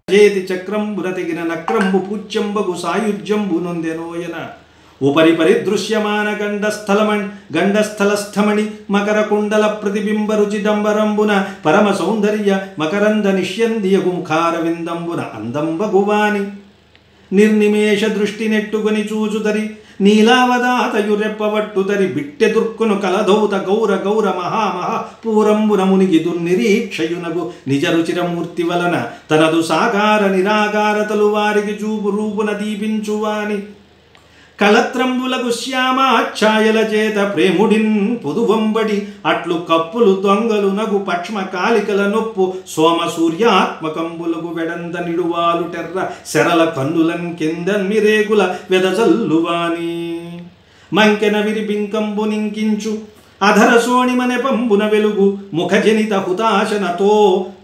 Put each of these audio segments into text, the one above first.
చేతి చక్రంబున తెగిన నక్రంబు పూజ్యంబగు సాయుధ్యంబు నొందెనోయన ఉపరి పరిదృశ్యమాన గండస్థలస్థమణి మకర కుండల ప్రతిబింబ రుచి డంబరంబున పరమ సౌందర్య మకరంద నిష్యందియగు ముఖారవిందంబున అందంబగువాని నిర్నిమేష దృష్టి నెట్టుకొని చూచుతరి నీలావదాతయు రెప్పవట్టుతరి బిట్టె దుర్కును కలధౌత గౌర గౌర మహామహా పూరంబున మునిగి దుర్నిరీక్షయునగు నిజరుచిరమూర్తి వలన తనదు సాకార నిరాకారతలు వారికి చూపు రూపున దీపించువాని కళత్రంబులకు శ్యామాఛాయల చేత ప్రేముడిన్ పొదువంబడి అట్లు కప్పులు దొంగలు నగు పక్ష్మ కాలికల నొప్పు సోమ సూర్యాత్మకంబులకు వెడంద నిడువాలు టెర్ర శరల కన్నులన్ కిందన్మిరేకుల వెదజల్లువాని మంకెన విరిబింకంబు నింకించు అధర సోణిమనెపంబున వెలుగు ముఖజనిత హుతాశనతో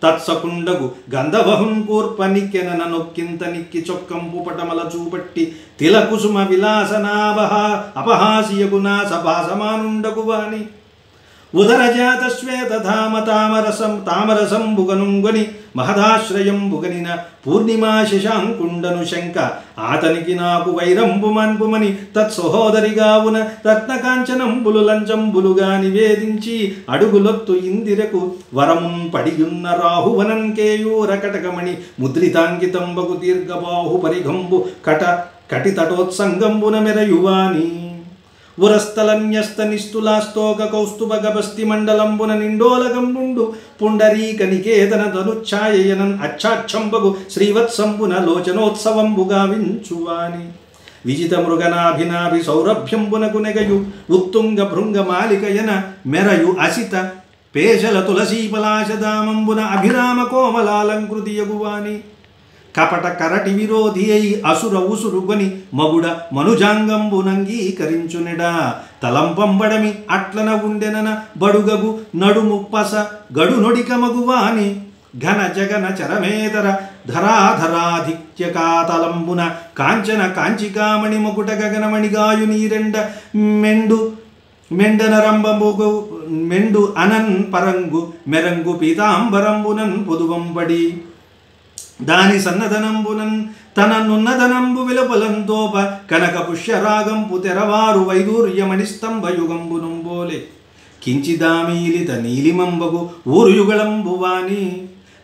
తత్సకుండగు గంధవహుం కూర్ప నిక్కెన నొక్కింత నిక్కి చొక్కంపు పటమల చూపట్టి తిలకుసుమ విలాసనావహ అపహాసియగు నా సభాసమానుండగు వాని ఉదరజాత శ్వేతధామ తామరసంబుగనుంగొని మహదాశ్రయంబుగనిన పూర్ణిమా శశాంకుండను శంక ఆతనికి నాకు వైరంబు మన్పుమని తత్సహోదరిగావున రత్నకాంచనంబులు లంచంబులుగా నివేదించి అడుగులొత్తు ఇందిరకు వరమున్ పడియున్న రాహువనం కేయూర కటకమణి ముద్రితాంకితంబగు దీర్ఘబాహు పరిగంబు కటితటోత్సంగంబున మెరయువాని ఉరస్థలన్యస్త నిస్తులాస్తోక కౌస్తుభ గభస్తి మండలంబున నిండోలగం నుండు పుండరీక నికేతన ధనుఛాయనన్ అచ్చాక్షంబగు శ్రీవత్సంబున లోచనోత్సవంబుగా వించువాని విజిత మృగనాభినాభి సౌరభ్యంబునకు నెగయు ఉత్తుంగ భృంగ మాలికయన మెరయు అసిత పేశల తులసీపలాశదామంబున అభిరామ కోమలాలంకృతియగువాని కపట కరటి విరోధి అయి అసుర ఉసురుగొని మగుడ మనుజాంగంబునంగీకరించునెడా తలంపంబడమి అట్లన ఉండెనన బడుగగు నడుము పస గడు నొడిక మగువాని ఘన జగన చరమేతర ధరాధరాధిక్యకాతలంబున కాంచన కాంచికామణి మకుట గగనమణిగాయు నీరెండ మెండనరంబముగు మెండు అనన్ పరంగు మెరంగు పీతాంబరంబునన్ పొదువంబడి దాని సన్నదనంబునన్ తననున్నదనంబు విలపలంతోప కనక పుష్యరాగంపు తెరవారు వైదూర్యమణిస్తంభయుగంబునుంబోలే కించిదామీలిత నీలిమంబగు ఊరుయుగళంబువాని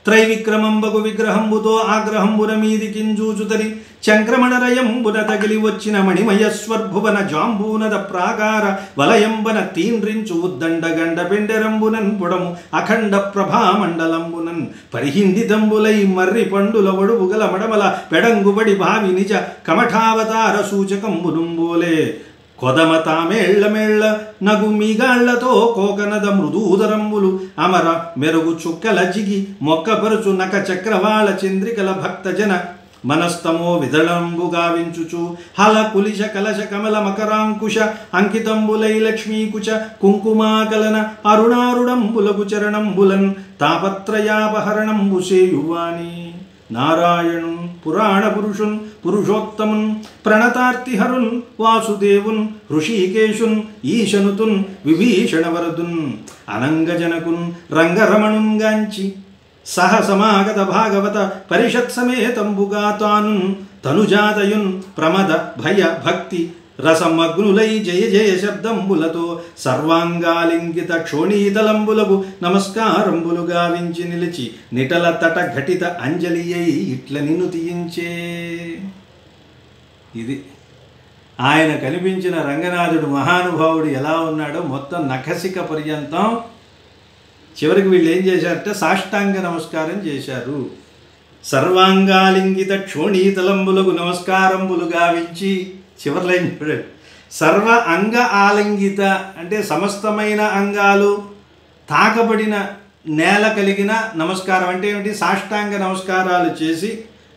త్రైవిక్రమంబగు విగ్రహంబుతో ఆగ్రహంబున మీది కింజూచుతరి చంక్రమణరయంబున తగిలి వచ్చిన మణిమయస్వర్భువన జాంబూనద ప్రాకార వలయంబన తీండ్రించు ఉద్దండ గండ పెండెరంబునన్ పుడము అఖండ ప్రభామండలంబునన్ పరిహిందితంబులై మర్రి పండుల వడువుగల మడమల పెడంగుబడి భావి నిజ కమఠావతార సూచకంబునుంబోలే కొదమ తామేళ్లమేళ్ల నగు మీగాళ్లతో కోకనద మృదూదరంబులు అమర మెరుగు చుక్కల జిగి మొక్కపరుచు నక చక్రవాళ చంద్రికల భక్తజన మనస్తమో విదళంబుగా వించుచు హల కులిశ కలశ కమల మకరాంకుశ అంకితంబులై లక్ష్మీకుచ కుంకుమాకలన అరుణారుడంబులగు చరణంబులన్ తాపత్రయాపహరణంబు సేయువాని నారాయణున్ పురాణ పురుషున్ పురుషోత్తమున్ ప్రణతార్తిహరున్ వాసుదేవున్ ఋషికేశున్ ఈశనుతున్ విభీషణవరదున్ అనంగజనకున్ రంగరమణున్ గాంచి సహ సమాగత భాగవత పరిషత్ సమేతంబుగా తానున్ తనుజాతయున్ ప్రమద భయ భక్తి రసమగ్నులై జయ జయ శబ్దంబులతో సర్వాంగాలింగిత క్షోణీతలంబులకు నమస్కారంబులు గావించి నిలిచి నిటల తట ఘటిత అంజలి అయి ఇట్ల నిన్ను తీయించే. ఇది ఆయన కనిపించిన రంగనాథుడు మహానుభావుడు ఎలా ఉన్నాడో మొత్తం నఖసిక పర్యంతం చివరికి వీళ్ళు ఏం చేశారంటే సాష్టాంగ నమస్కారం చేశారు. సర్వాంగాలింగిత క్షోణీతలంబులకు నమస్కారంబులు గావించి చివరి లైన్ చూడండి. సర్వ అంగ ఆలింగిత అంటే సమస్తమైన అంగాలు తాకబడిన నేల కలిగిన నమస్కారం అంటే ఏమిటి? సాష్టాంగ నమస్కారాలు చేసి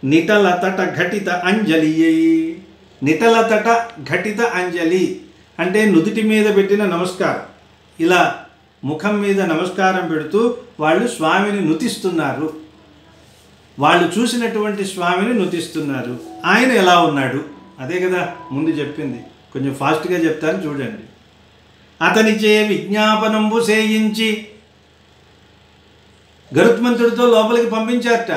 నిటల తట ఘటిత అంజలి అయి. నిటల తట ఘటిత అంజలి అంటే నుదుటి మీద పెట్టిన నమస్కారం. ఇలా ముఖం మీద నమస్కారం పెడుతూ వాళ్ళు స్వామిని నుతిస్తున్నారు. వాళ్ళు చూసినటువంటి స్వామిని నుతిస్తున్నారు. ఆయన ఎలా ఉన్నాడు? అదే కదా ముందు చెప్పింది. కొంచెం ఫాస్ట్గా చెప్తాను చూడండి. అతనిచే విజ్ఞాపనంబు చేయించి గరుత్మంతుడితో లోపలికి పంపించారట.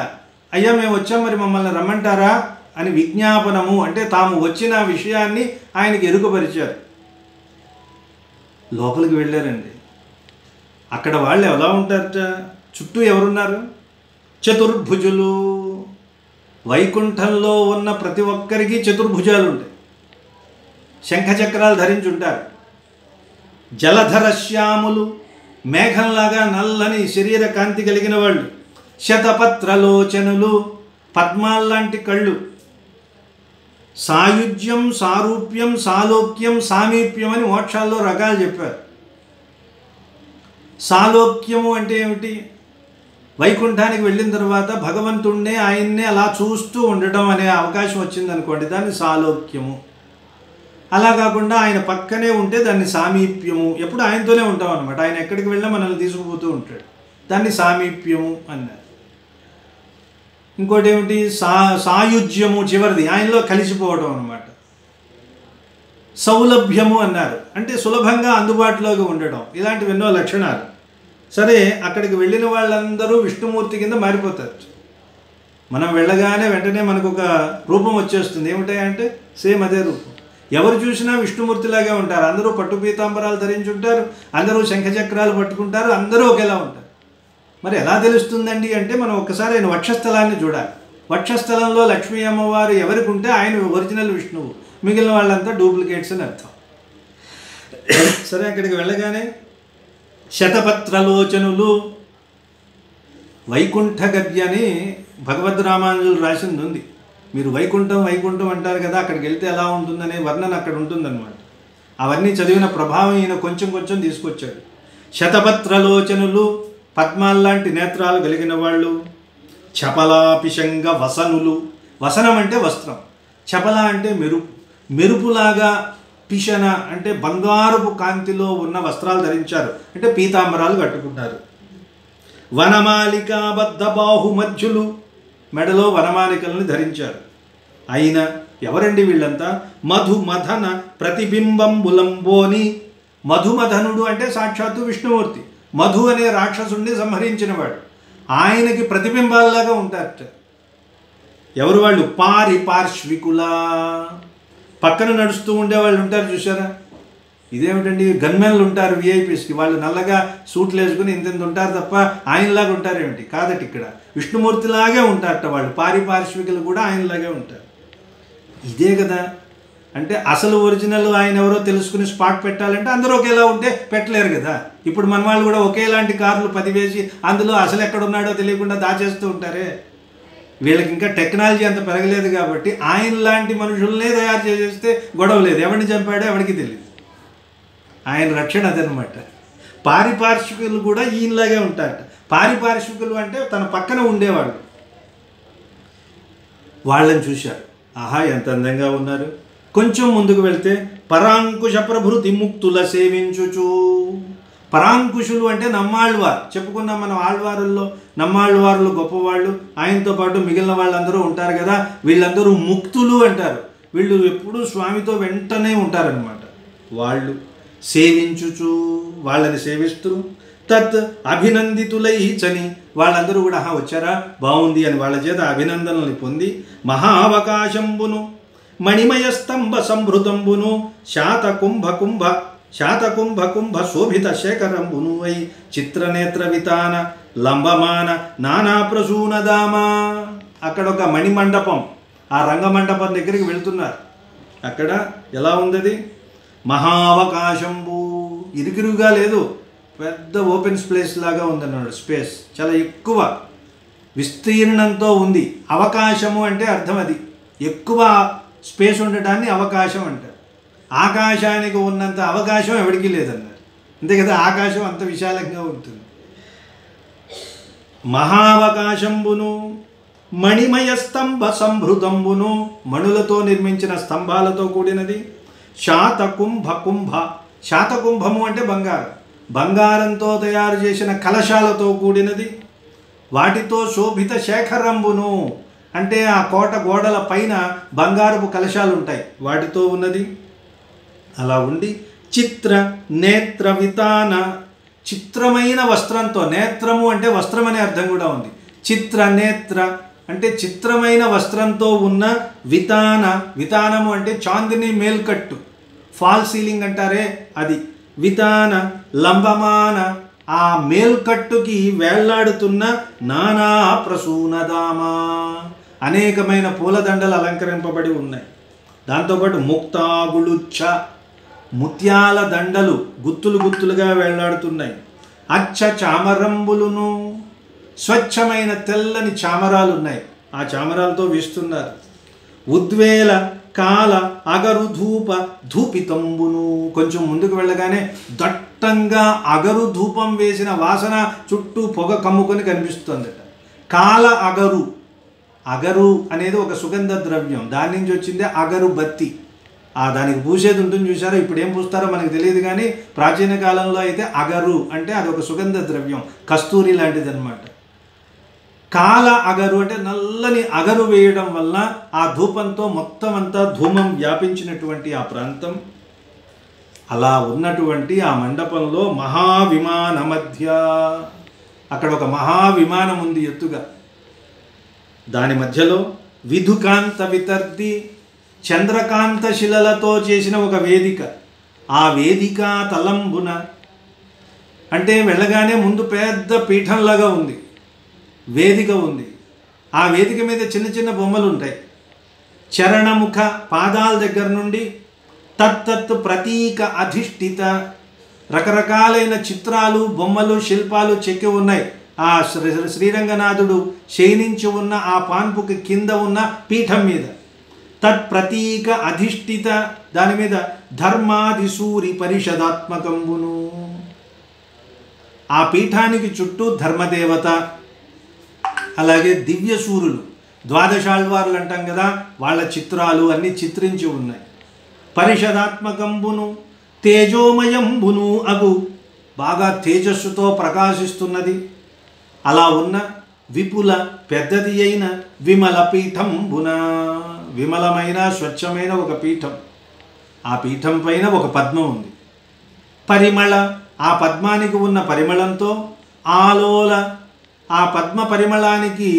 అయ్యా మేము వచ్చాం, మరి మమ్మల్ని రమ్మంటారా అని విజ్ఞాపనము అంటే తాము వచ్చిన విషయాన్ని ఆయనకి ఎరుకపరిచారు. లోపలికి వెళ్ళారండి. అక్కడ వాళ్ళు ఎలా ఉంటారట, చుట్టూ ఎవరున్నారు? చతుర్భుజులు. వైకుంఠంలో ఉన్న ప్రతి ఒక్కరికి చతుర్భుజాలు ఉంటాయి. శంఖచక్రాలు ధరించి ఉంటారు. జలధర శ్యాములు, మేఘంలాగా నల్లని శరీర కాంతి కలిగిన వాళ్ళు. శతపత్రలోచనులు, పద్మాల్లాంటి కళ్ళు. సాయుజ్యం, సారూప్యం, సాలోక్యం, సామీప్యం అని మోక్షాల్లో రకాలు చెప్పారు. సాలోక్యము అంటే ఏమిటి? వైకుంఠానికి వెళ్ళిన తర్వాత భగవంతుణ్ణే ఆయన్నే అలా చూస్తూ ఉండడం అనే అవకాశం వచ్చిందనుకోండి, దాన్ని సాలోక్యము. అలా కాకుండా ఆయన పక్కనే ఉంటే దాన్ని సామీప్యము. ఎప్పుడు ఆయనతోనే ఉంటాం అనమాట. ఆయన ఎక్కడికి వెళ్ళినా మనల్ని తీసుకుపోతూ ఉంటాడు. దాన్ని సామీప్యము అన్నారు. ఇంకోటి ఏమిటి? సాయుజ్యము, చివరిది ఆయనలో కలిసిపోవడం అనమాట. సౌలభ్యము అన్నారు, అంటే సులభంగా అందుబాటులోకి ఉండడం. ఇలాంటివి ఎన్నో లక్షణాలు. సరే, అక్కడికి వెళ్ళిన వాళ్ళందరూ విష్ణుమూర్తి కింద మారిపోతారు. మనం వెళ్ళగానే వెంటనే మనకు ఒక రూపం వచ్చేస్తుంది. ఏమిటంటే సేమ్ అదే రూపం. ఎవరు చూసినా విష్ణుమూర్తిలాగే ఉంటారు. అందరూ పట్టు పీతాంబరాలు ధరించి ఉంటారు, అందరూ శంఖచక్రాలు పట్టుకుంటారు, అందరూ ఒకేలా ఉంటారు. మరి ఎలా తెలుస్తుందండి అంటే మనం ఒక్కసారి ఆయన వక్షస్థలాన్ని చూడాలి. వక్షస్థలంలో లక్ష్మీ అమ్మవారు ఎవరికి ఉంటే ఆయన ఒరిజినల్ విష్ణువు, మిగిలిన వాళ్ళంతా డూప్లికేట్స్ అని అర్థం. సరే, అక్కడికి వెళ్ళగానే శతపత్రలోచనులు. వైకుంఠ గద్య అని భగవద్ రామానుజులు రాసింది ఉంది. మీరు వైకుంఠం వైకుంఠం అంటారు కదా, అక్కడికి వెళ్తే ఎలా ఉంటుందనే వర్ణన అక్కడ ఉంటుందన్నమాట. అవన్నీ చదివిన ప్రభావం ఈయన కొంచెం కొంచెం తీసుకొచ్చాడు. శతపత్రలోచనులు, పద్మాల్లాంటి నేత్రాలు కలిగిన వాళ్ళు. చపలాపిశంగ వసనులు. వసనం అంటే వస్త్రం, చపల అంటే మెరుపు. మెరుపులాగా పిశన అంటే బంగారపు కాంతిలో ఉన్న వస్త్రాలు ధరించారు, అంటే పీతాంబరాలు కట్టుకుంటారు. వనమాలికాబద్ధ బాహుమధ్యులు, మెడలో వనమాలికలను ధరించారు. అయిన ఎవరండి వీళ్ళంతా? మధుమథన ప్రతిబింబంబులంబోని. మధుమథనుడు అంటే సాక్షాత్తు విష్ణుమూర్తి. మధు అనే రాక్షసుడిని సంహరించినవాడు. ఆయనకి ప్రతిబింబాల్లాగా ఉంటారట. ఎవరు వాళ్ళు? పారిపార్శ్వికులా. పక్కన నడుస్తూ ఉండేవాళ్ళు ఉంటారు చూసారా? ఇదేమిటండి, గన్మెన్లు ఉంటారు విఐపీస్కి. వాళ్ళు నల్లగా సూట్లు వేసుకుని ఇంత ఉంటారు తప్ప ఆయనలాగా ఉంటారేమిటి? కాదట, ఇక్కడ విష్ణుమూర్తిలాగే ఉంటారట వాళ్ళు. పారిపార్శ్వికులు కూడా ఆయనలాగే ఉంటారు. ఇదే కదా అంటే అసలు ఒరిజినల్ ఆయన ఎవరో తెలుసుకుని స్పాట్ పెట్టాలంటే అందరూ ఒకేలా ఉంటే పెట్టలేరు కదా. ఇప్పుడు మన వాళ్ళు కూడా ఒకేలాంటి కార్లు 10 వేసి అందులో అసలు ఎక్కడున్నాడో తెలియకుండా దాచేస్తూ ఉంటారే. వీళ్ళకి ఇంకా టెక్నాలజీ అంత పెరగలేదు కాబట్టి ఆయన లాంటి మనుషుల్నే తయారు చేసేస్తే గొడవ లేదు. ఎవరిని చంపాడో ఎవరికి తెలియదు. ఆయన రక్షణ అదనమాట. పారిపార్శ్వికులు కూడా ఈయనలాగే ఉంటారట. పారిపార్శ్వికులు అంటే తన పక్కన ఉండేవాళ్ళు. వాళ్ళని చూశారు, ఆహా ఎంత అందంగా ఉన్నారు. కొంచెం ముందుకు వెళ్తే పరాంకుశ ప్రభృతి ముక్తుల సేవించుచు. పరాంకుశులు అంటే నమ్మాళ్ళవారు. చెప్పుకున్నాం మనం, ఆళ్వారుల్లో నమ్మాళ్ళవారులు గొప్పవాళ్ళు. ఆయనతో పాటు మిగిలిన వాళ్ళందరూ ఉంటారు కదా, వీళ్ళందరూ ముక్తులు అంటారు. వీళ్ళు ఎప్పుడూ స్వామితో వెంటనే ఉంటారనమాట. వాళ్ళు సేవించుచు, వాళ్ళని సేవిస్తూ తత్ అభినందితులై చని, వాళ్ళందరూ కూడా వచ్చారా బాగుంది అని వాళ్ళ చేత అభినందనల్ని పొంది మహావకాశంబును మణిమయ స్తంభ సంభృతంబును శాతకుంభ కుంభ శోభిత శేఖరంబును అయి చిత్రనేత్ర వితాన లంబమాన నానా ప్రసూనదామా. అక్కడ ఒక మణిమండపం, ఆ రంగమండపం దగ్గరికి వెళ్తున్నారు. అక్కడ ఎలా ఉంది? మహావకాశంబు, ఇరుకిరుగా లేదు, పెద్ద ఓపెన్ స్పేస్ లాగా ఉందన్నాడు. స్పేస్ చాలా ఎక్కువ విస్తీర్ణంతో ఉంది. అవకాశము అంటే అర్థం అది, ఎక్కువ స్పేస్ ఉండటాన్ని అవకాశం అంటారు. ఆకాశానికి ఉన్నంత అవకాశం ఎవరికీ లేదన్నారు. అంతే కదా, ఆకాశం అంత విశాలంగా ఉంటుంది. మహావకాశంబును మణిమయ స్తంభ సంభృతంబును, మణులతో నిర్మించిన స్తంభాలతో కూడినది. శాతకుంభము అంటే బంగారం, బంగారంతో తయారు చేసిన కలశాలతో కూడినది. వాటితో శోభిత శేఖరంబును అంటే ఆ కోట గోడల పైన బంగారపు కలశాలు ఉంటాయి, వాటితో ఉన్నది. అలా ఉండి చిత్ర నేత్ర వితాన, చిత్రమైన వస్త్రంతో, నేత్రము అంటే వస్త్రం అనే అర్థం కూడా ఉంది. చిత్ర నేత్ర అంటే చిత్రమైన వస్త్రంతో ఉన్న వితాన, వితానము అంటే చాందిని మేల్కట్టు, ఫాల్ సీలింగ్ అంటారే అది, వితాన లంబమాన ఆ మేల్కట్టుకి వేళ్లాడుతున్న నానా ప్రసూనదామా, అనేకమైన పూలదండలు అలంకరింపబడి ఉన్నాయి. దాంతోపాటు ముక్తాగుళుచ్చ, ముత్యాల దండలు గుత్తులు గుత్తులుగా వేళ్లాడుతున్నాయి. అచ్చ చామరంబులును, స్వచ్ఛమైన తెల్లని చామరాలు ఉన్నాయి, ఆ చామరాలతో వీస్తున్నారు. ఉద్వేల కాల అగరు ధూప ధూపితంబును, కొంచెం ముందుకు వెళ్ళగానే దట్టంగా అగరు ధూపం వేసిన వాసన చుట్టూ పొగ కమ్ముకొని కనిపిస్తుందట. కాల అగరు, అగరు అనేది ఒక సుగంధ ద్రవ్యం, దాని నుంచి వచ్చిందే అగరు బత్తి. దానికి పూసేది ఉంటుంది చూసారో, ఇప్పుడు ఏం పూస్తారో మనకు తెలియదు, కానీ ప్రాచీన కాలంలో అయితే అగరు అంటే అది ఒక సుగంధ ద్రవ్యం, కస్తూరి లాంటిది అనమాట. కాల అగరు అంటే నల్లని అగరు వేయడం వల్ల ఆ ధూపంతో మొత్తం అంతా ధూమం వ్యాపించినటువంటి ఆ ప్రాంతం. అలా ఉన్నటువంటి ఆ మండపంలో మహావిమాన మధ్య, అక్కడ ఒక మహావిమానం ఉంది ఎత్తుగా, దాని మధ్యలో విధుకాంత వితర్ది, చంద్రకాంత శిలలతో చేసిన ఒక వేదిక. ఆ వేదిక తలంబున అంటే వెళ్ళగానే ముందు పెద్ద పీఠంలాగా ఉంది, వేదిక ఉంది. ఆ వేదిక మీద చిన్న చిన్న బొమ్మలు ఉంటాయి. చరణముఖ, పాదాల దగ్గర నుండి తత్తత్ ప్రతీక అధిష్ఠిత, రకరకాలైన చిత్రాలు, బొమ్మలు, శిల్పాలు చెక్కి ఉన్నాయి. ఆ శ్రీరంగనాథుడు శయనించి ఉన్న ఆ పాన్పుకి కింద ఉన్న పీఠం మీద. తత్ ప్రతీక అధిష్ఠిత, దాని మీద ధర్మాదిసూరి పరిషదాత్మకంబును, ఆ పీఠానికి చుట్టూ ధర్మదేవత, అలాగే దివ్య సూరులు, ద్వాదశాళ్వార్లు అంటాం కదా, వాళ్ళ చిత్రాలు అన్నీ చిత్రించి ఉన్నాయి. పరిషదాత్మకంబును తేజోమయంబును అగు, బాగా తేజస్సుతో ప్రకాశిస్తున్నది. అలా ఉన్న విపుల పెద్దది అయిన విమల పీఠంబున, విమలమైన స్వచ్ఛమైన ఒక పీఠం. ఆ పీఠం పైన ఒక పద్మం ఉంది. పరిమళ, ఆ పద్మానికి ఉన్న పరిమళంతో ఆలోల, ఆ పద్మ పరిమళానికి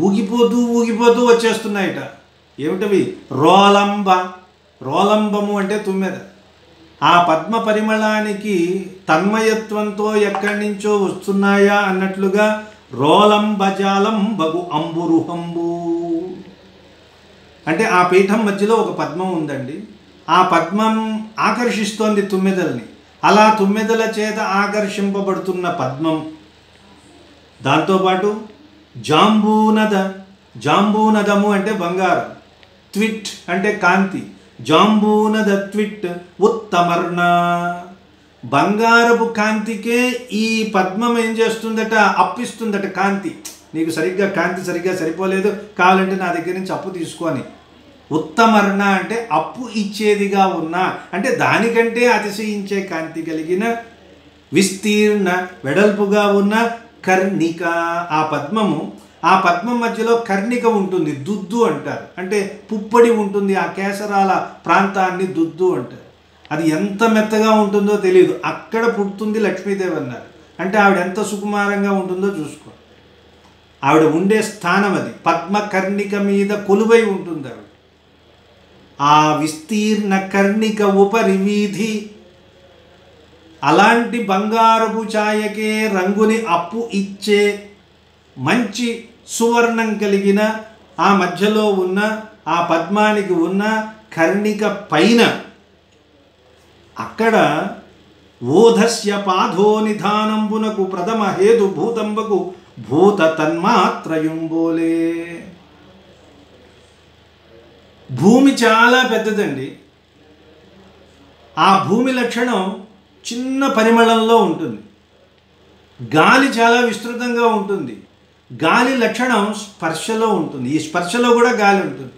ఊగిపోతూ ఊగిపోతూ వచ్చేస్తున్నాయట. ఏమిటవి? రోలంబ, రోలంబము అంటే తుమ్మెద. ఆ పద్మ పరిమళానికి తన్మయత్వంతో ఎక్కడి నుంచో వస్తున్నాయా అన్నట్లుగా రోలంబజాలంబగు అంబురుహంబు, అంటే ఆ పీఠం మధ్యలో ఒక పద్మం ఉందండి. ఆ పద్మం ఆకర్షిస్తోంది తుమ్మెదల్ని. అలా తుమ్మెదల చేత ఆకర్షింపబడుతున్న పద్మం. దాంతోపాటు జాంబూనద, జాంబూనదము అంటే బంగారం, ట్విట్ అంటే కాంతి. జాంబూనద ట్విట్ ఉత్తమర్ణ, బంగారపు కాంతికే ఈ పద్మం ఏం చేస్తుందట? అప్పిస్తుందట కాంతి. నీకు సరిగ్గా కాంతి సరిగ్గా సరిపోలేదు, కావాలంటే నా దగ్గర నుంచి అప్పు తీసుకొని. ఉత్తమర్ణ అంటే అప్పు ఇచ్చేదిగా ఉన్న, అంటే దానికంటే అతిశయించే కాంతి కలిగిన, విస్తీర్ణ వెడల్పుగా ఉన్న కర్ణిక, ఆ పద్మము. ఆ పద్మం మధ్యలో కర్ణిక ఉంటుంది, దుద్దు అంటారు, అంటే పుప్పొడి ఉంటుంది. ఆ కేసరాల ప్రాంతాన్ని దుద్దు అంటారు. అది ఎంత మెత్తగా ఉంటుందో తెలియదు. అక్కడ పుడుతుంది లక్ష్మీదేవి అన్నారు. అంటే ఆవిడ ఎంత సుకుమారంగా ఉంటుందో చూసుకో. ఆవిడ ఉండే స్థానం అది, పద్మ కర్ణిక మీద కొలువై ఉంటుంది ఆవిడ. ఆ విస్తీర్ణ కర్ణిక ఉపరి వీధి, అలాంటి బంగారపు ఛాయకే రంగుని అప్పు ఇచ్చే మంచి సువర్ణం కలిగిన ఆ మధ్యలో ఉన్న ఆ పద్మానికి ఉన్న కర్ణిక పైన అక్కడ ఓధస్య పాధో నిధానంబునకు ప్రథమ హేతు భూతంబకు భూత తన్మాత్రయుంబోలే. భూమి చాలా పెద్దదండి. ఆ భూమి లక్షణం చిన్న పరిమళంలో ఉంటుంది. గాలి చాలా విస్తృతంగా ఉంటుంది. గాలి లక్షణం స్పర్శలో ఉంటుంది. ఈ స్పర్శలో కూడా గాలి ఉంటుంది.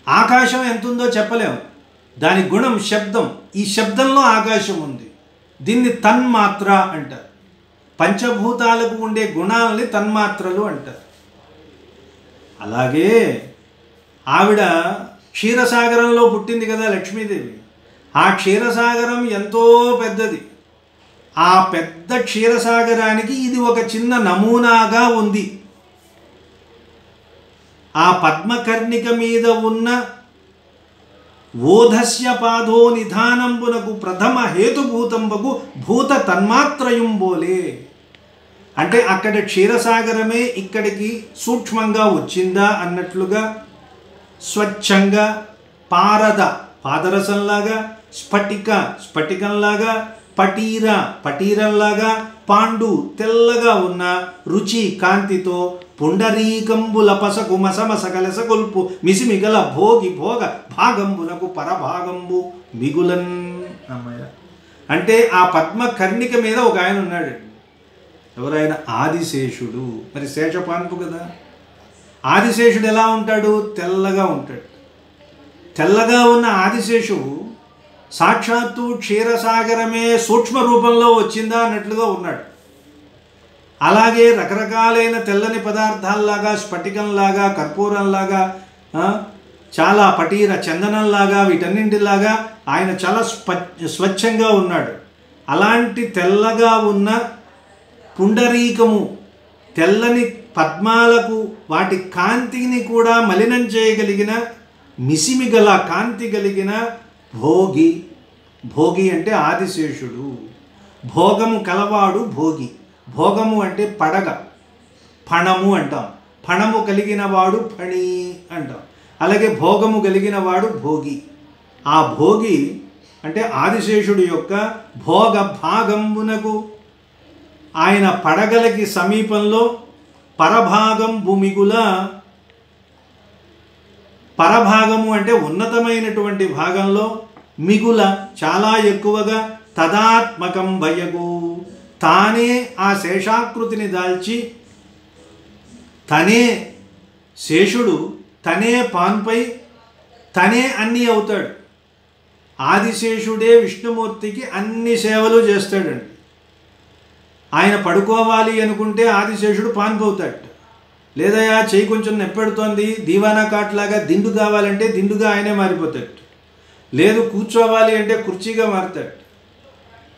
ఆకాశం ఎంత ఉందో చెప్పలేము. దాని గుణం శబ్దం. ఈ శబ్దంలో ఆకాశం ఉంది. దీన్ని తన్మాత్ర అంటారు. పంచభూతాలకు ఉండే గుణాలని తన్మాత్రలు అంటారు. అలాగే ఆవిడ క్షీరసాగరంలో పుట్టింది కదా లక్ష్మీదేవి. ఆ క్షీరసాగరం ఎంతో పెద్దది. ఆ పెద్ద క్షీరసాగరానికి ఇది ఒక చిన్న నమూనాగా ఉంది. ఆ పద్మకర్ణిక మీద ఉన్న ఓధస్య పాదో నిధానంబునకు ప్రథమ హేతుభూతంబకు భూత తన్మాత్రయుంబోలే. అంటే అక్కడ క్షీరసాగరమే ఇక్కడికి సూక్ష్మంగా వచ్చిందా అన్నట్లుగా, స్వచ్ఛంగా, పాదరసంలాగా, స్ఫటికంలాగా, పటీరంలాగా, పాండు తెల్లగా ఉన్న రుచి కాంతితో పుండరీకంబుల పసకు మసమస కలస కొల్పు మిసిమిగల భోగి భోగ భాగంబునకు పరభాగంబు మిగులన్. అమ్మయ్య. అంటే ఆ పద్మకర్ణిక మీద ఒక ఆయన ఉన్నాడు. ఎవరైనా? ఆదిశేషుడు. మరి శేషపాన్పు కదా. ఆదిశేషుడు ఎలా ఉంటాడు? తెల్లగా ఉంటాడు. తెల్లగా ఉన్న ఆదిశేషువు సాక్షాత్తు క్షీరసాగరమే సూక్ష్మ రూపంలో వచ్చిందా అన్నట్లుగా ఉన్నాడు. అలాగే రకరకాలైన తెల్లని పదార్థాల్లాగా, స్ఫటికంలాగా, కర్పూరంలాగా, చాలా చందనంలాగా, వీటన్నింటిలాగా ఆయన చాలా స్వచ్ఛంగా ఉన్నాడు. అలాంటి తెల్లగా ఉన్న పుండరీకము, తెల్లని పద్మాలకు వాటి కాంతిని కూడా మలినం చేయగలిగిన, మిసిమిగల కాంతి కలిగిన భోగి అంటే ఆదిశేషుడు. భోగము కలవాడు భోగి. భోగము అంటే పడగ, ఫణము అంటాం. ఫణము కలిగిన వాడు ఫణి అంటాం. అలాగే భోగము కలిగిన వాడు భోగి. ఆ భోగి అంటే ఆదిశేషుడు యొక్క భోగ భాగంబునకు ఆయన పడగలకి సమీపంలో పరభాగం భూమిగుల, పరభాగము అంటే ఉన్నతమైనటువంటి భాగంలో, మిగుల చాలా ఎక్కువగా, తదాత్మకం భయగు తానే ఆ శేషాకృతిని దాల్చి, తనే శేషుడు, తనే పాన్పై తనే అన్నీ అవుతాడు. ఆదిశేషుడే విష్ణుమూర్తికి అన్ని సేవలు చేస్తాడండి. ఆయన పడుకోవాలి అనుకుంటే ఆదిశేషుడు పాన్పవుతాడు. లేదయా చెయ్యి కొంచెం నెప్పెడుతోంది, దీవానా కాట్లాగా దిండు కావాలంటే దిండుగా ఆయనే మారిపోతాడు. లేదు కూర్చోవాలి అంటే కుర్చీగా మారుతాడు.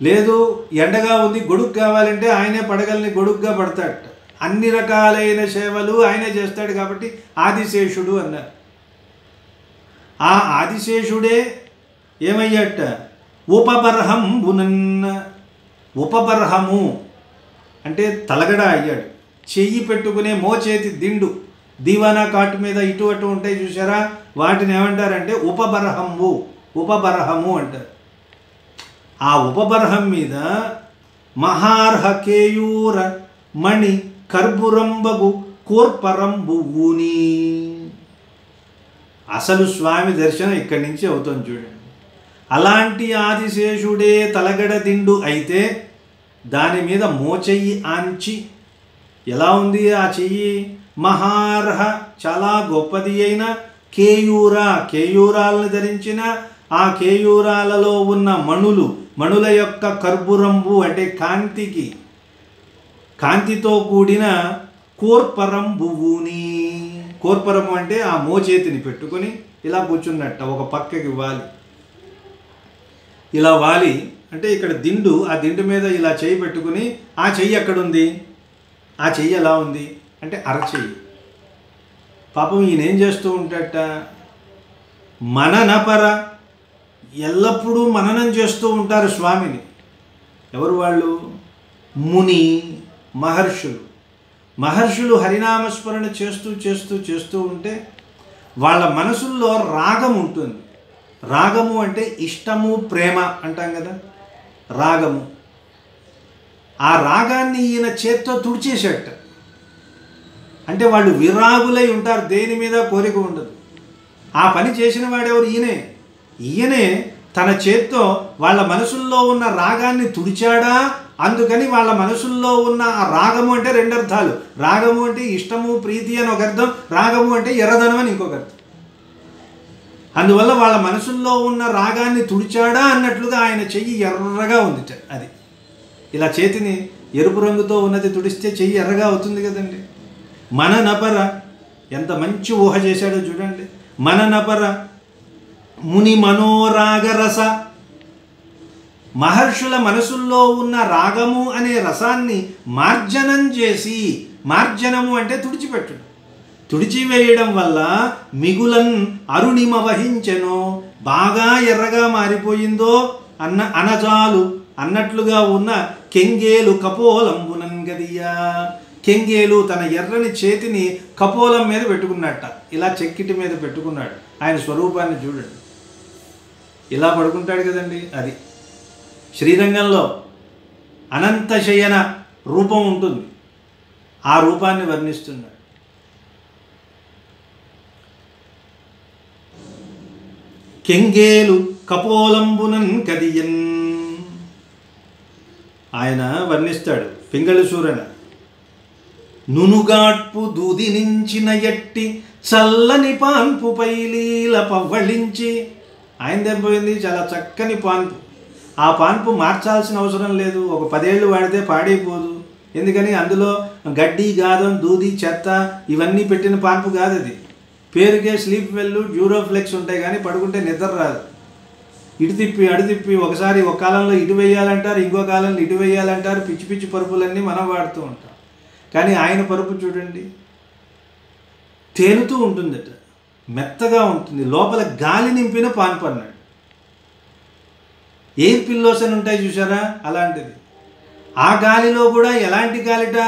లేదు ఎండగా ఉంది గొడుగు కావాలంటే ఆయనే పడగల్ని గొడుగ్గా పడతాడు. అన్ని రకాలైన సేవలు ఆయనే చేస్తాడు. కాబట్టి ఆదిశేషుడు అన్నారు. ఆ ఆదిశేషుడే ఏమయ్యాట? ఉపబర్హంబునన్న. ఉపబర్హము అంటే తలగడ అయ్యాడు. చెయ్యి పెట్టుకునే మోచేతి దిండు, దీవానా కాటు మీద ఇటు అటు ఉంటాయి చూసారా, వాటిని ఏమంటారంటే ఉపబర్హము అంటారు. ఆ ఉపబర్హం మీద మహార్హ కేయూర మణి కర్బురంబగు కోర్పరంబు ఊని. అసలు స్వామి దర్శనం ఇక్కడి నుంచి అవుతుంది చూడండి. అలాంటి ఆదిశేషుడే తలగడ దిండు అయితే దాని మీద మోచెయ్యి ఆంచి ఎలా ఉంది ఆ చెయ్యి? మహార్హ చాలా గొప్పది అయిన కేయూరాలను ధరించిన, ఆ కేయూరాలలో ఉన్న మణుల యొక్క కర్బురంబు అంటే కాంతితో కూడిన కోర్పరంబువుని. కోర్పరము అంటే ఆ మోచేతిని పెట్టుకొని ఇలా కూర్చున్నట్ట, ఒక పక్కకి వాలి. ఇలా వాలి అంటే ఇక్కడ దిండు, ఆ దిండు మీద ఇలా చెయ్యి పెట్టుకుని, ఆ చెయ్యి ఎక్కడుంది? ఆ చెయ్యి ఎలా ఉంది అంటే అరచెయ్యి. పాపం ఈయన ఏం చేస్తూ ఉంటాడట? మననపర, ఎల్లప్పుడూ మననం చేస్తూ ఉంటారు స్వామిని. ఎవరు వాళ్ళు? ముని మహర్షులు హరినామస్మరణ చేస్తూ ఉంటే వాళ్ళ మనసుల్లో రాగం ఉంటుంది. రాగము అంటే ఇష్టము, ప్రేమ అంటాం కదా, రాగము. ఆ రాగాన్ని ఈయన చేత్తో తుడిచేసేట. అంటే వాళ్ళు విరాగులై ఉంటారు, దేని మీద కోరిక ఉండదు. ఆ పని చేసిన వాడెవరు? ఈయనే తన చేత్తో వాళ్ళ మనసుల్లో ఉన్న రాగాన్ని తుడిచాడా. అందుకని వాళ్ళ మనసుల్లో ఉన్న ఆ రాగము అంటే రెండు అర్థాలు. రాగము అంటే ఇష్టము, ప్రీతి అని ఒక అర్థం, రాగము అంటే ఎర్రదనం అని ఇంకొక అర్థం. అందువల్ల వాళ్ళ మనసుల్లో ఉన్న రాగాన్ని తుడిచాడా అన్నట్లుగా ఆయన చెయ్యి ఎర్రగా ఉంది. అది ఇలా చేతిని ఎరుపు రంగుతో ఉన్నది తుడిస్తే చెయ్యి ఎర్రగా అవుతుంది కదండి. మననపర, ఎంత మంచి ఊహ చేశాడో చూడండి. మననపర ముని మనోరాగరస. మహర్షుల మనసుల్లో ఉన్న రాగము అనే రసాన్ని మార్జనం చేసి, మార్జనము అంటే తుడిచిపెట్టడం, తుడిచివేయడం వల్ల మిగులన్ అరుణిమ వహించెను, బాగా ఎర్రగా మారిపోయిందో అనజాలు అన్నట్లుగా ఉన్న కెంగేలు కపోలంబునన్ గదియా. కెంగేలు తన ఎర్రని చేతిని కపోలం మీద పెట్టుకున్నట్ట, ఇలా చెక్కిటి మీద పెట్టుకున్నాడు. ఆయన స్వరూపాన్ని చూడండి, ఇలా పడుకుంటాడు కదండి. అది శ్రీరంగంలో అనంత శయన రూపం ఉంటుంది, ఆ రూపాన్ని వర్ణిస్తున్నాడు. కెంగేలు కపోలంబునన్ కదియన్ ఆయన వర్ణిస్తాడు. పింగళి సూరన నునుగాట్పు దూదినించిన ఎట్టి చల్లని పాన్పు పైలీల పవ్వళించి, ఆయనదేం పోయింది, చాలా చక్కని పాన్పు. ఆ పాన్పు మార్చాల్సిన అవసరం లేదు, ఒక 10 ఏళ్ళు వాడితే పాడైపోదు. ఎందుకని అందులో గడ్డి గాదం దూది చెత్త ఇవన్నీ పెట్టిన పాన్పు కాదు అది. పేరుకే స్లీప్ వెల్ డ్యూరోఫ్లెక్స్ ఉంటాయి, కానీ పడుకుంటే నిద్ర రాదు. ఇటు తిప్పి అడు తిప్పి ఒకసారి ఒక కాలంలో ఇటు వేయాలంటారు, ఇంకో కాలంలో ఇటు వేయాలంటారు. పిచ్చి పిచ్చి పరుపులన్నీ మనం వాడుతూ ఉంటాం. కానీ ఆయన పరుపు చూడండి, తేలుతూ ఉంటుందట, మెత్తగా ఉంటుంది, లోపల గాలి నింపిన పాన్పు అన్నాడు. ఎయిర్ పిల్లోస్ అని ఉంటాయి చూసారా, అలాంటిది. ఆ గాలిలో కూడా ఎలాంటి గాలిట,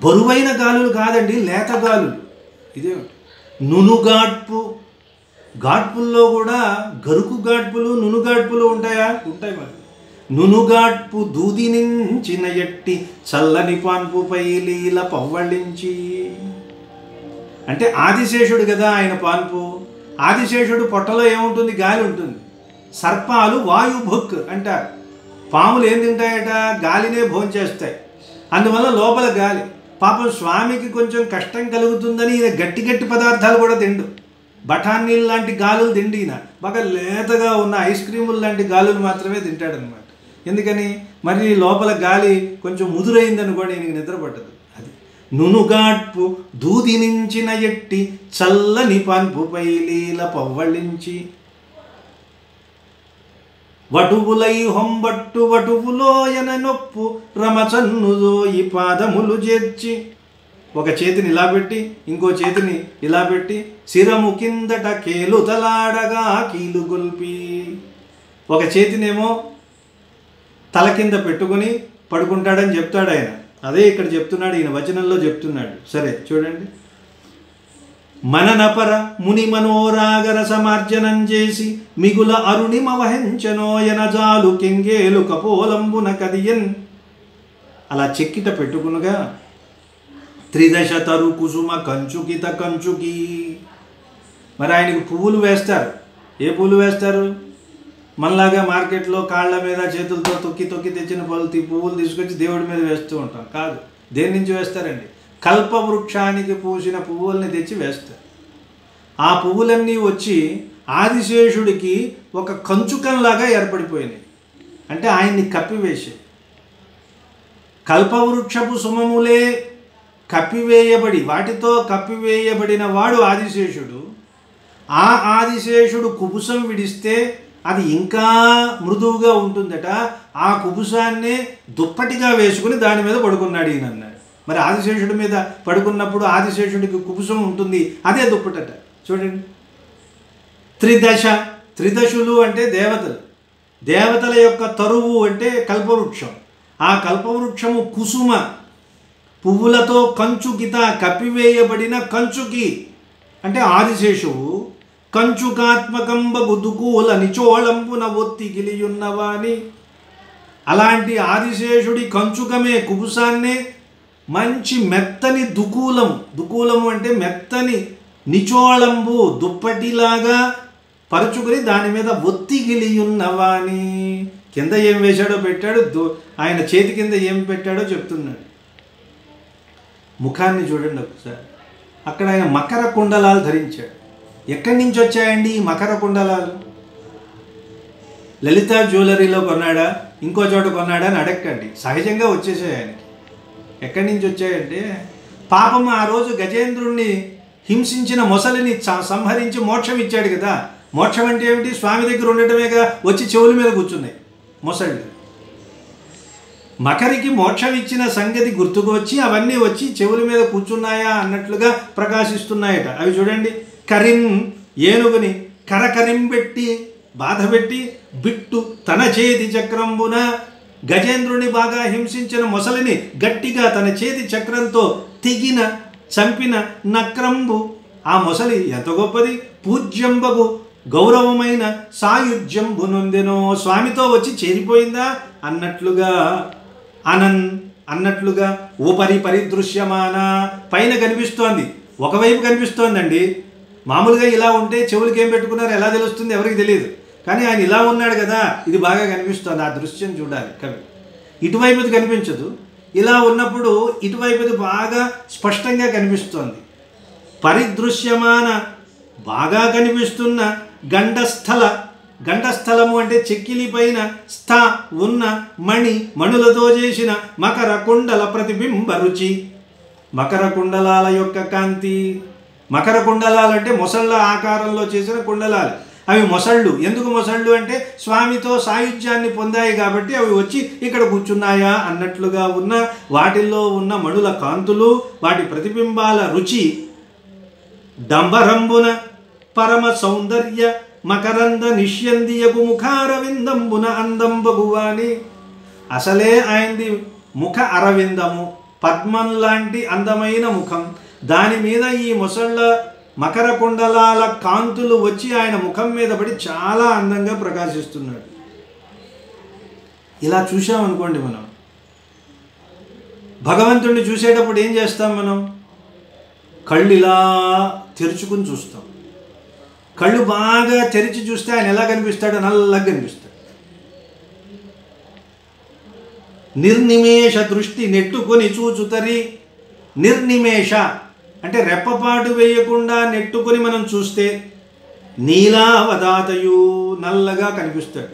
బరువైన గాలులు కాదండి, లేత గాలులు. ఇదే నునుగాడ్పు, గాడ్పుల్లో కూడా గరుకు గాడ్పులు నునుగాడ్పులు ఉంటాయా, ఉంటాయి. మరి నునుగాడ్పు దూదినించిన ఎట్టి చల్లని పాన్పు పైలీల పవ్వళించి, అంటే ఆదిశేషుడు కదా ఆయన పాన్పు. ఆదిశేషుడు పొట్టలో ఏముంటుంది, గాలి ఉంటుంది. సర్పాలు వాయుభుక్ అంటారు. పాములు ఏం తింటాయట, గాలినే భోంచేస్తాయి. అందువల్ల లోపల గాలి. పాపం స్వామికి కొంచెం కష్టం కలుగుతుందని ఈయన గట్టి గట్టి పదార్థాలు కూడా తిండు. బఠానీలు లాంటి గాలులు తిండి ఈయన. బాగా లేతగా ఉన్న ఐస్ క్రీములు లాంటి గాలులు మాత్రమే తింటాడనమాట. ఎందుకని, మరి లోపల గాలి కొంచెం ముదురైందనుకోండి ఈయనకి నిద్ర పట్టదు. అది నునుగాడ్పు దూదినించిన ఎట్టి చల్లని పాన్పు పైలీల పవ్వళించి, వటువులై హొంబట్టు వటువులోయన నొప్పు రమచన్నుదో ఈ పాదములు చేర్చి, ఒక చేతిని ఇలా పెట్టి ఇంకో చేతిని ఇలా పెట్టి శిరము కిందట కేలు తలాడగా కీలు గొల్పి, ఒక చేతినేమో తల కింద పెట్టుకుని పడుకుంటాడని చెప్తాడు ఆయన. అదే ఇక్కడ చెప్తున్నాడు, ఈయన వచనంలో చెప్తున్నాడు. సరే చూడండి, మననపర ముని మనోరాగర సమార్జనం చేసి మిగుల అరుణిమ వహించనోయనజాలు కెంగేలు కపోలంబున కదియన్. అలా చెక్కిట పెట్టుకునుగా త్రిదశ తరు కుసుమ కంచుకిత కంచుకి. మరి ఆయనకు పువ్వులు వేస్తారు. ఏ పువ్వులు వేస్తారు, మనలాగా మార్కెట్లో కాళ్ళ మీద చేతులతో తొక్కి తొక్కి తెచ్చిన పువ్వులు తీసుకొచ్చి దేవుడి మీద వేస్తూ ఉంటాం. కాదు, దేని నుంచి వేస్తారండి, కల్పవృక్షానికి పూసిన పువ్వుల్ని తెచ్చి వేస్తారు. ఆ పువ్వులన్నీ వచ్చి ఆదిశేషుడికి ఒక కంచుకంలాగా ఏర్పడిపోయినాయి. అంటే ఆయన్ని కప్పివేసే, కల్పవృక్షపు సుమములే కప్పివేయబడి, వాటితో కప్పివేయబడిన వాడు ఆదిశేషుడు. ఆ ఆదిశేషుడు కుబుసం విడిస్తే అది ఇంకా మృదువుగా ఉంటుందట. ఆ కుబుసాన్నే దుప్పటిగా వేసుకుని దాని మీద పడుకున్నాడు ఈయన అన్నాడు. మరి ఆదిశేషుడి మీద పడుకున్నప్పుడు ఆదిశేషుడికి కుబుసం ఉంటుంది, అదే దుప్పటట. చూడండి, త్రిదశ, త్రిదశులు అంటే దేవతలు, దేవతల యొక్క తరువు అంటే కల్పవృక్షం. ఆ కల్పవృక్షము కుసుమ పువ్వులతో కంచుకిత కప్పివేయబడిన కంచుకి అంటే ఆదిశేషువు కంచుకాత్మకంబగు దుకూల నిచోళంబున ఒత్తి గిలియున్నవాని. అలాంటి ఆదిశేషుడి కంచుకమే, కుబుసాన్నే మంచి మెత్తని దుకూలము అంటే మెత్తని నిచోళంబు దుప్పటిలాగా పరుచుకుని దాని మీద ఒత్తి గిలియున్నవాని. కింద ఏం వేశాడో పెట్టాడు, ఆయన చేతి కింద ఏం పెట్టాడో చెప్తున్నాడు. ముఖాన్ని చూడండి ఒకసారి, అక్కడ ఆయన మకర కుండలాలు ధరించాడు. ఎక్కడి నుంచి వచ్చాయండి ఈ మకర కుండలాలు? లలిత జ్యువెలరీలో కొన్నాడా, ఇంకో చోట కొన్నాడా అని అడగండి, సహజంగా వచ్చేసాయి ఆయనకి. ఎక్కడి నుంచి వచ్చాయంటే, పాపం ఆ రోజు గజేంద్రుణ్ణి హింసించిన మొసలిని సంహరించి మోక్షం ఇచ్చాడు కదా. మోక్షం అంటే ఏమిటి, స్వామి దగ్గర ఉండటమేగా. వచ్చి చెవుల మీద కూర్చున్నాయి మొసళ్ళు. మకరికి మోక్షం ఇచ్చిన సంగతి గుర్తుకు వచ్చి అవన్నీ వచ్చి చెవుల మీద కూర్చున్నాయా అన్నట్లుగా ప్రకాశిస్తున్నాయట. అవి చూడండి. కరిం ఏనుగుని కరకరింబెట్టి బాధపెట్టి బిట్టు తన చేతి చక్రంబున గజేంద్రుని బాగా హింసించిన మొసలిని గట్టిగా తన చేతి చక్రంతో తెగిన చంపిన నక్రంబు. ఆ మొసలి ఎంత గొప్పది! పూజ్యంబగు గౌరవమైన సాయుధ్యంబు నొందెనో, స్వామితో వచ్చి చేరిపోయిందా అన్నట్లుగా ఉపరి పరిదృశ్యమాన, పైన కనిపిస్తోంది, ఒకవైపు కనిపిస్తోందండి. మామూలుగా ఇలా ఉంటే చెవులకి ఏం పెట్టుకున్నారో ఎలా తెలుస్తుంది ఎవరికి తెలియదు, కానీ ఆయన ఇలా ఉన్నాడు కదా, ఇది బాగా కనిపిస్తోంది. ఆ దృశ్యం చూడాలి కవి. ఇటువైపుది కనిపించదు, ఇలా ఉన్నప్పుడు ఇటువైపుది బాగా స్పష్టంగా కనిపిస్తోంది. పరిదృశ్యమాన బాగా కనిపిస్తున్న గండస్థలము అంటే చెక్కిలి పైన స్థ ఉన్న మణులతో చేసిన మకర కుండల ప్రతిబింబ రుచి. మకర కుండలాల యొక్క కాంతి. మకర కుండలాలు అంటే మొసళ్ళ ఆకారంలో చేసిన కుండలాలు. అవి మొసళ్ళు. ఎందుకు మొసళ్ళు అంటే స్వామితో సాయుధ్యాన్ని పొందాయి కాబట్టి అవి వచ్చి ఇక్కడ కూర్చున్నాయా అన్నట్లుగా ఉన్న వాటిల్లో ఉన్న మణుల కాంతులు, వాటి ప్రతిబింబాల రుచి. డంబరంబున పరమ సౌందర్య మకరంద నిష్యందియకు ముఖారవిందంబున అందంబగువాని. అసలే ఆయనది ముఖ అరవిందము, పద్మం లాంటి అందమైన ముఖం. దాని మీద ఈ మొసళ్ళ మకర కుండలాల కాంతులు వచ్చి ఆయన ముఖం మీద పడి చాలా అందంగా ప్రకాశిస్తున్నాడు. ఇలా చూసామనుకోండి, మనం భగవంతుడిని చూసేటప్పుడు ఏం చేస్తాం? మనం కళ్ళు ఇలా తెరుచుకుని చూస్తాం. కళ్ళు బాగా తెరిచి చూస్తే ఆయన ఎలా కనిపిస్తాడో నల్లగా కనిపిస్తాడు. నిర్నిమేష దృష్టి నెట్టుకొని చూచుతరి. నిర్నిమేష అంటే రెప్పపాటు వేయకుండా నెట్టుకొని మనం చూస్తే నీలావదాతయు నల్లగా కనిపిస్తాడు.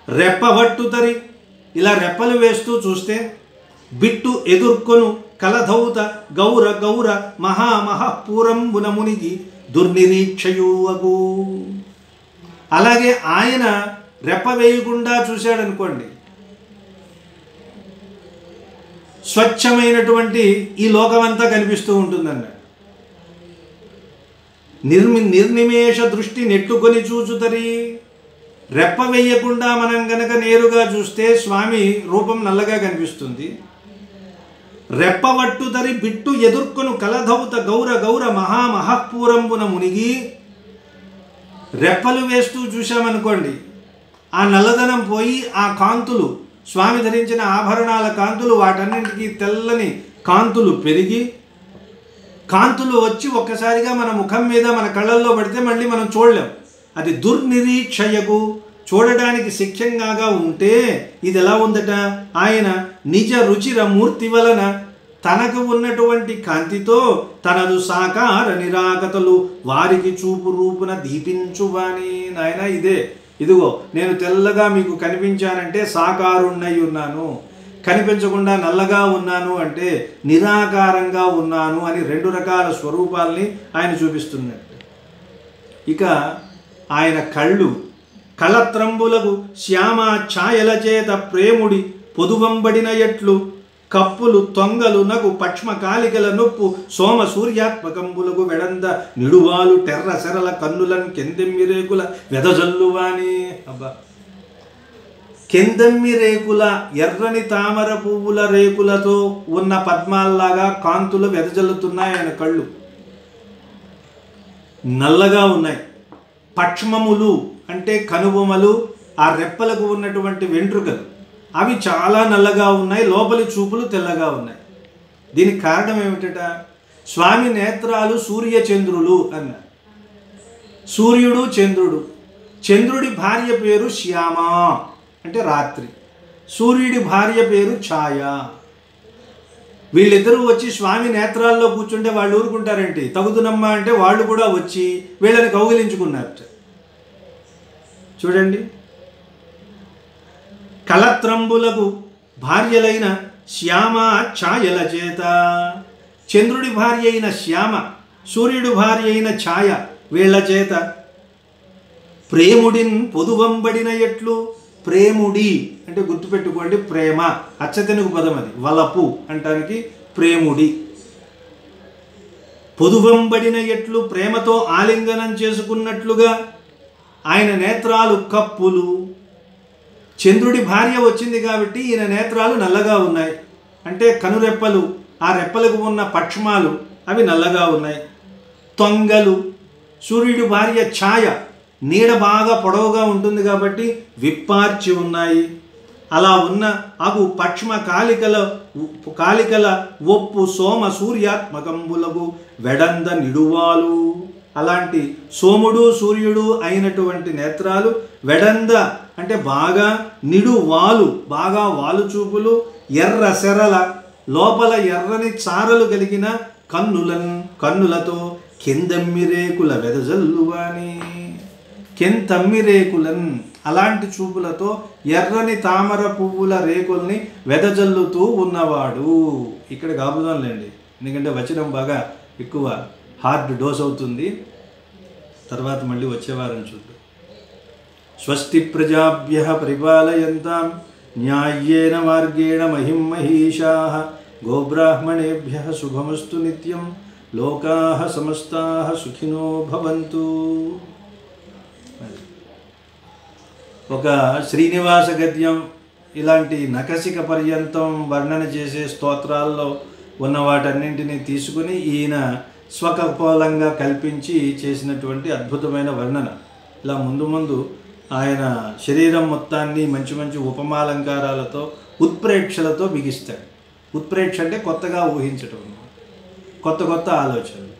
రెప్పవట్టుతరి ఇలా రెప్పలు వేస్తూ చూస్తే బిట్టు ఎదుర్కొను కలధౌత గౌర మహామహపూరంబున మునిగి దుర్నిరీక్షయువగు. అలాగే ఆయన రెప్ప వేయకుండా చూశాడనుకోండి, స్వచ్ఛమైనటువంటి ఈ లోకమంతా కనిపిస్తూ ఉంటుందన్న. నిర్నిమేష దృష్టి నెట్టుకొని చూచుతరి. రెప్ప వేయకుండా మనం గనక నేరుగా చూస్తే స్వామి రూపం నల్లగా కనిపిస్తుంది. రెప్పవట్టుతరి బిట్టు ఎదుర్కొను కలధౌత గౌర మహామహపూరంబున మునిగి. రెప్పలు వేస్తూ చూశామనుకోండి, ఆ నల్లదనం పోయి ఆ కాంతులు, స్వామి ధరించిన ఆభరణాల కాంతులు, వాటన్నింటికి తెల్లని కాంతులు పెరిగి, కాంతులు వచ్చి ఒక్కసారిగా మన ముఖం మీద మన కళ్ళల్లో పడితే మళ్ళీ మనం చూడలేం. అది దుర్నిరీక్షయకు, చూడడానికి శిక్షంగా ఉంటే ఇది ఎలా ఉందట? ఆయన నిజ రుచిర మూర్తి వలన తనకు ఉన్నటువంటి కాంతితో తనదు సాకార నిరాగతలు వారికి చూపు రూపున దీపించువాని. నాయన ఇదే, ఇదిగో నేను తెల్లగా మీకు కనిపించానంటే సాకారుణ్ణై ఉన్నాను, కనిపించకుండా నల్లగా ఉన్నాను అంటే నిరాకారంగా ఉన్నాను అని రెండు రకాల స్వరూపాల్ని ఆయన చూపిస్తున్నట్టు. ఇక ఆయన కళ్ళు కళత్రంబులకు శ్యామ ఛాయల చేత ప్రేముడి పొదువంబడిన ఎట్లు కప్పులు తొంగలు నగు పక్ష్మ కాలికల నొప్పు సోమ సూర్యాత్మకంబులకు వెడంద నిడువాలు టెర్ర సెరల కన్నులను కెందెమ్మి రేకుల వెదజల్లువాని. అబ్బా, కెందెమ్మి రేకుల ఎర్రని తామర పువ్వుల రేకులతో ఉన్న పద్మాల్లాగా కాంతులు వెదజల్లుతున్నాయి ఆయన కళ్ళు. నల్లగా ఉన్నాయి. పక్ష్మములు అంటే కనుబొమలు, ఆ రెప్పలకు ఉన్నటువంటి వెంట్రుకలు అవి చాలా నల్లగా ఉన్నాయి. లోపలి చూపులు తెల్లగా ఉన్నాయి. దీనికి కారణం ఏమిటట? స్వామి నేత్రాలు సూర్యచంద్రులు అన్న. సూర్యుడు చంద్రుడు. చంద్రుడి భార్య పేరు శ్యామ అంటే రాత్రి, సూర్యుడి భార్య పేరు ఛాయ. వీళ్ళిద్దరూ వచ్చి స్వామి నేత్రాల్లో కూర్చుంటే వాళ్ళు ఊరుకుంటారేంటి? తగుదునమ్మా అంటే వాళ్ళు కూడా వచ్చి వీళ్ళని కౌగిలించుకున్నారు. చూడండి, కళత్రంబులకు భార్యలైన శ్యామ ఛాయల చేత, చంద్రుడి భార్య అయిన శ్యామ, సూర్యుడి భార్య అయిన ఛాయ, వీళ్ళ చేత ప్రేముడిన్ పొదువంబడిన ఎట్లు. ప్రేముడి అంటే గుర్తుపెట్టుకోండి, ప్రేమ అచ్చతెనుగు పదం అది. వలపు అంటానికి ప్రేముడి. పొదువంబడిన ఎట్లు ప్రేమతో ఆలింగనం చేసుకున్నట్లుగా ఆయన నేత్రాలు కప్పులు. చంద్రుడి భార్య వచ్చింది కాబట్టి ఈయన నేత్రాలు నల్లగా ఉన్నాయి. అంటే కనురెప్పలు, ఆ రెప్పలకు ఉన్న పక్ష్మాలు అవి నల్లగా ఉన్నాయి. తొంగలు, సూర్యుడి భార్య ఛాయ, నీడ బాగా పొడవుగా ఉంటుంది కాబట్టి విప్పార్చి ఉన్నాయి. అలా ఉన్న అగు పక్ష్మ కాలికల ఒప్పు సోమ సూర్యాత్మకంబులకు వెడంద నిడువాలు. అలాంటి సోముడు సూర్యుడు అయినటువంటి నేత్రాలు, వెడంద అంటే బాగా, నిడువాలు బాగా వాలు చూపులు, ఎర్ర సెరల లోపల ఎర్రని చారలు కలిగిన కన్నులతో కెందమ్మిరేకుల వెదజల్లువాని. కెంతమ్మిరేకులన్ అలాంటి చూపులతో ఎర్రని తామర పువ్వుల రేకుల్ని వెదజల్లుతూ ఉన్నవాడు. ఇక్కడ కాపుదాంలేండి, ఎందుకంటే వచనం బాగా ఎక్కువ హార్డ్ డోస్ అవుతుంది. తర్వాత మళ్ళీ వచ్చేవారం చూద్దాం. స్వస్తి ప్రజాభ్యః పరిపాలయంతాం న్యాయేన మార్గేణ మహిం మహీషాః. గోబ్రాహ్మణేభ్యః శుభమస్తు నిత్యం. లోకాః సమస్తాః సుఖినో భవంతు. ఒక శ్రీనివాస గద్యం ఇలాంటి నఖశిఖ పర్యంతం వర్ణన చేసే స్తోత్రాల్లో ఉన్న వాటన్నింటినీ తీసుకుని ఈయన స్వకల్పంగా కల్పించి చేసినటువంటి అద్భుతమైన వర్ణన. ఇలా ముందు ముందు ఆయన శరీరం మొత్తాన్ని మంచి మంచి ఉపమాలంకారాలతో ఉత్ప్రేక్షలతో బిగిస్తాడు. ఉత్ప్రేక్ష అంటే కొత్తగా ఊహించటం, కొత్త కొత్త ఆలోచనలు.